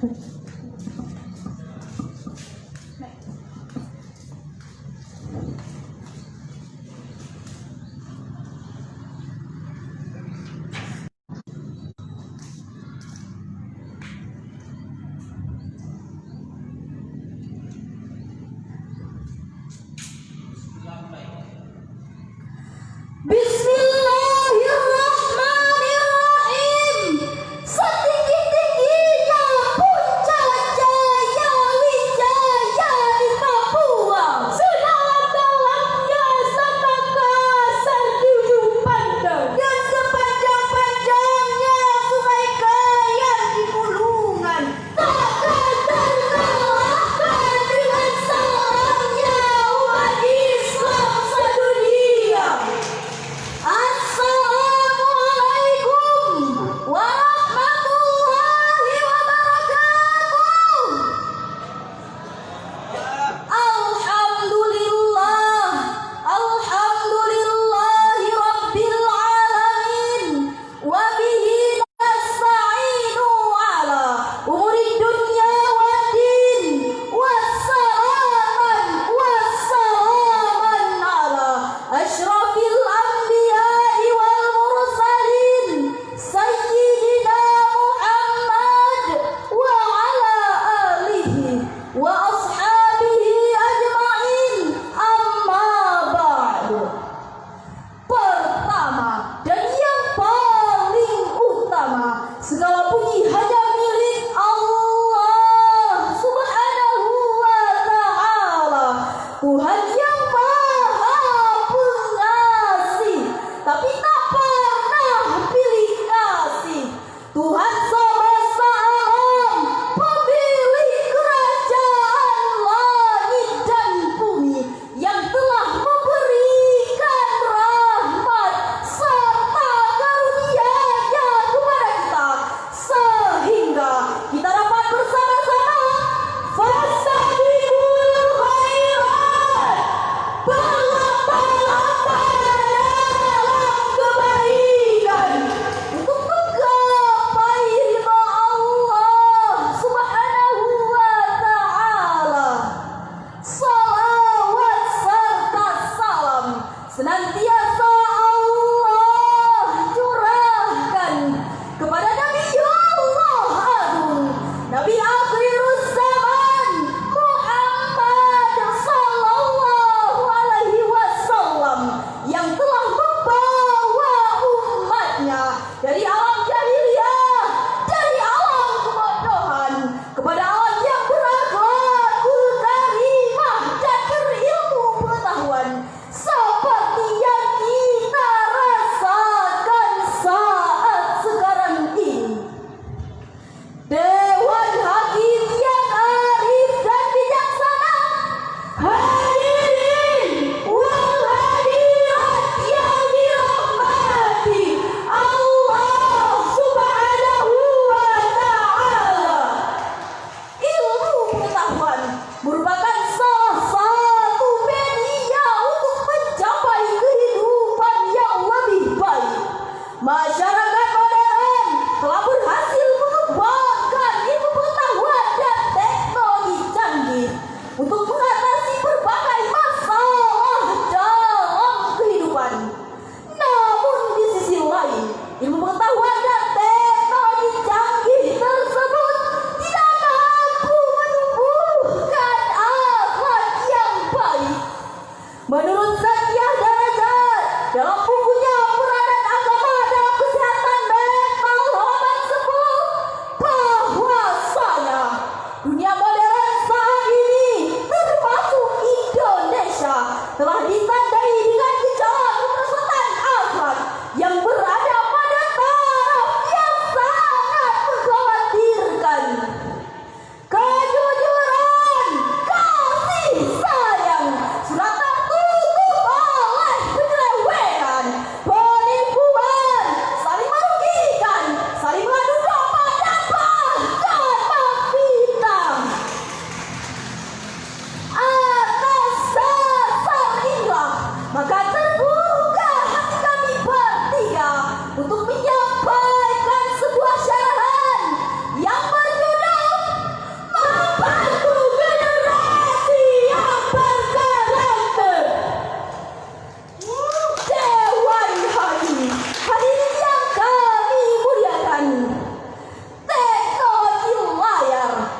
Bismillahirrahmanirrahim. Setinggi-tingginya puncak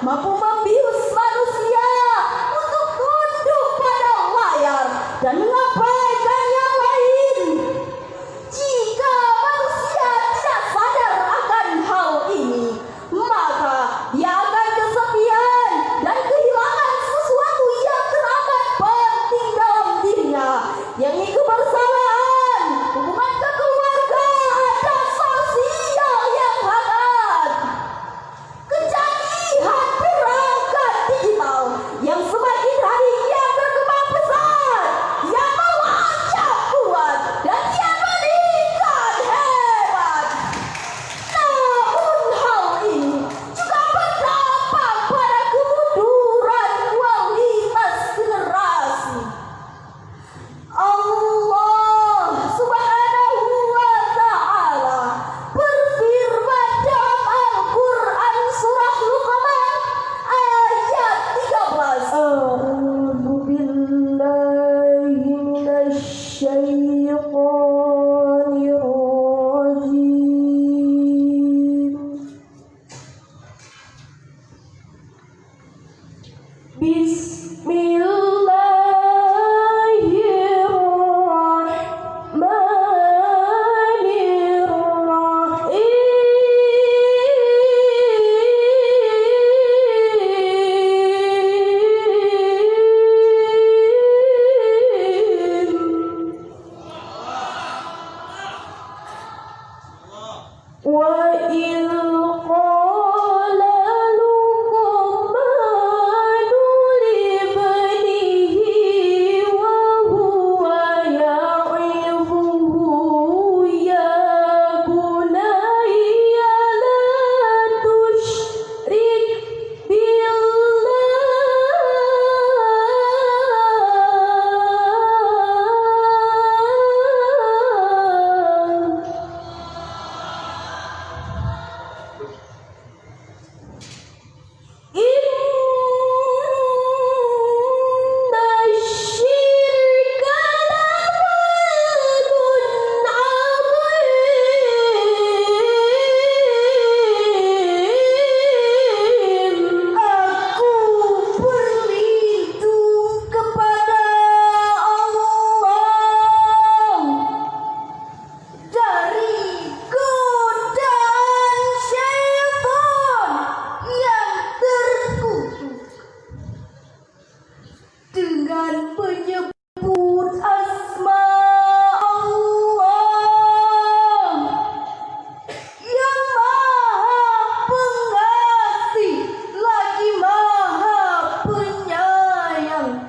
mampu membius manusia untuk tunduk pada layar dan mengabaikan yang lain. Jika manusia tidak sadar akan hal ini, maka dia akan kesepian dan kehilangan sesuatu yang teramat penting dalam dirinya, yakni kebersamaan, hubungan kekeluargaan, dan sosial yang hangat. Kecanggihan perangkat digital yang semakin hari kian berkembang pesat, yang melonjak kuat dan kian meningkat hebat. Namun hal ini juga berdampak pada kemunduran kualitas generasi. Allah Subhanahu wa Ta'ala berfirman dalam Al-Quran surah Luqman ayat 13. A'udzu billahi minasy syaithanir rajim. وَإِذْ قَالَ لُقْمَانُ لِابْنِهِ وَهُوَ يَعِظُهُ يَا بُنَيَّ لَا تُشْرِكْ dengan menyebut asma Allah yang maha pengasih lagi maha penyayang.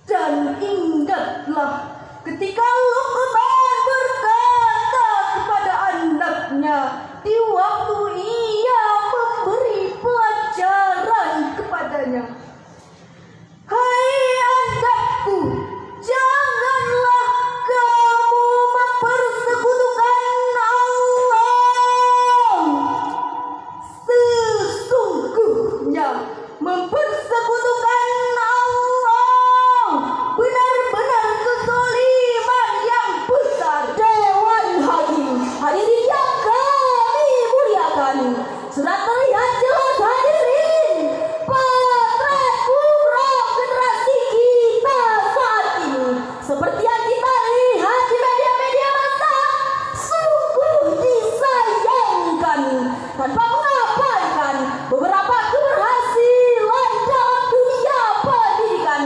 Dan ingatlah ketika Luqman berkata kepada anaknya di waktu ia memberi pelajaran kepadanya, "Hai anakku, janganlah kamu mempersekutukan Allah. Sesungguhnya mempersekutukan Allah benar-benar kezaliman yang besar." Dewan hadirin yang kami muliakan, sudah terlihat jelas hadirin potret buruk generasi kita saat ini, seperti yang kita lihat di media-media massa, sungguh disayangkan tanpa mengabaikan beberapa keberhasilan dalam dunia pendidikan.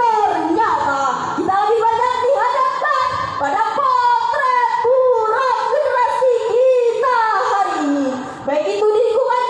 Ternyata kita lebih banyak dihadapkan pada potret buruk generasi kita hari ini, baik itu di lingkungan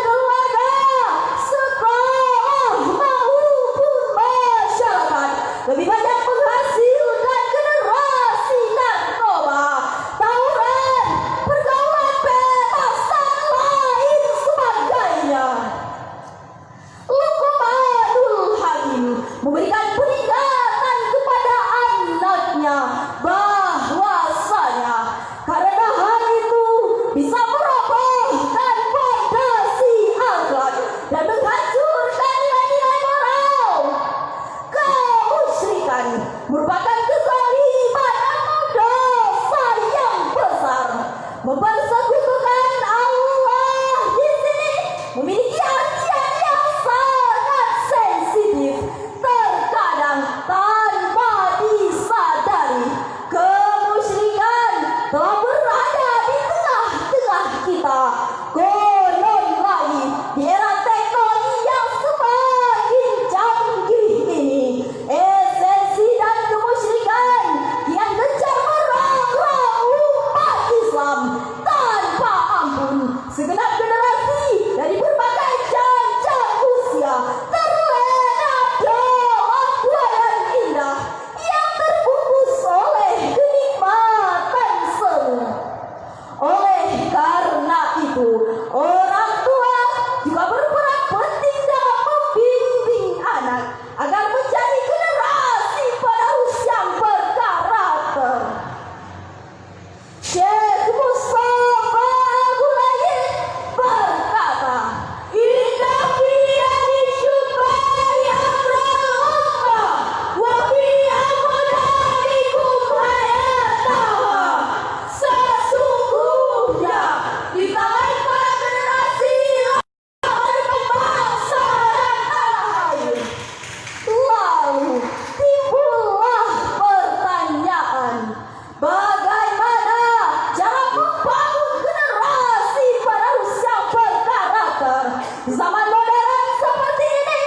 zaman modern seperti ini,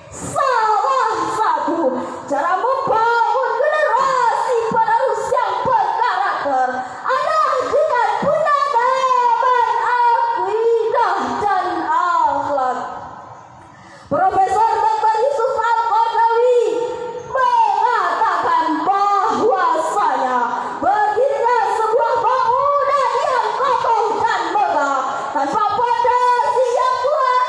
salah satu cara membangun generasi penerus yang berkarakter adalah dengan penanaman akidah dan akhlak. Profesor Dr. Yusuf Al-Qaradawi mengatakan bahwasanya berdirinya sebuah bangunan yang kokoh dan megah tanpa fondasi yang kuat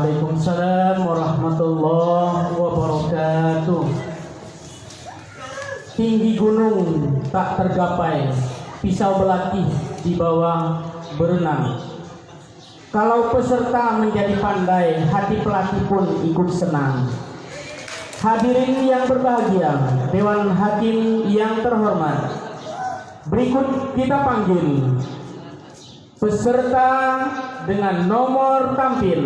Waalaikumsalam warahmatullahi wabarakatuh. Tinggi gunung tak tergapai, pisau belati di bawah berenang. Kalau peserta menjadi pandai, hati pelatih pun ikut senang. Hadirin yang berbahagia, Dewan Hakim yang terhormat, berikut kita panggil peserta dengan nomor tampil